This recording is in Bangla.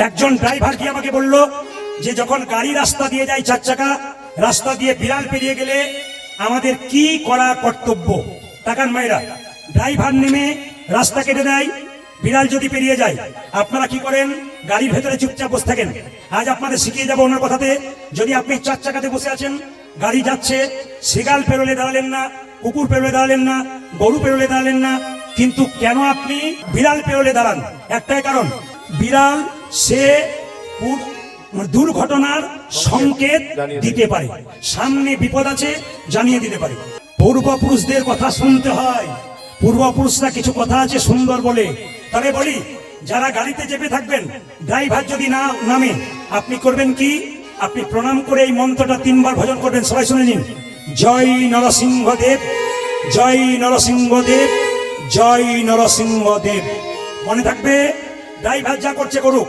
একজন ড্রাইভার কি আমাকে বলল যে যখন গাড়ি রাস্তা দিয়ে যায়, 4 চাকা রাস্তা দিয়ে বিড়াল পেরিয়ে গেলে আমাদের কি করা কর্তব্য। টাকার মায়েরা, ড্রাইভার নেমে রাস্তা কেটে দেয়, বিড়াল যদি পেরিয়ে যায় আপনারা কি করেন? গাড়ির ভেতরে চুপচাপ বসে থাকেন। আজ আপনাদের শিখিয়ে যাবো ওনার কথাতে। যদি আপনি 4 চাকাতে বসে আছেন, গাড়ি যাচ্ছে, শিগাল পেরোলে দাঁড়ালেন না, কুকুর পেরোলে দাঁড়ালেন না, গরু পেরোলে দাঁড়ালেন না, কিন্তু কেন আপনি বিড়াল পেরোলে দাঁড়ান? একটাই কারণ, বিড়াল সে দুর্ঘটনার সংকেত দিতে পারে, সামনে বিপদ আছে জানিয়ে দিতে পারে। পূর্বপুরুষদের কথা শুনতে হয়। পূর্বপুরুষরা কিছু কথা আছে সুন্দর বলে। তবে বলি, যারা গাড়িতে চেপে থাকবেন, ড্রাইভার যদি না নামে, আপনি করবেন কি? আপনি প্রণাম করে এই মন্ত্রটা 3 বার ভজন করবেন। সবাই শুনে নিন। জয় নরসিংহদেব, জয় নরসিংহদেব, জয় নরসিংহদেব। মনে থাকবে, ড্রাইভার যা করছে করুক,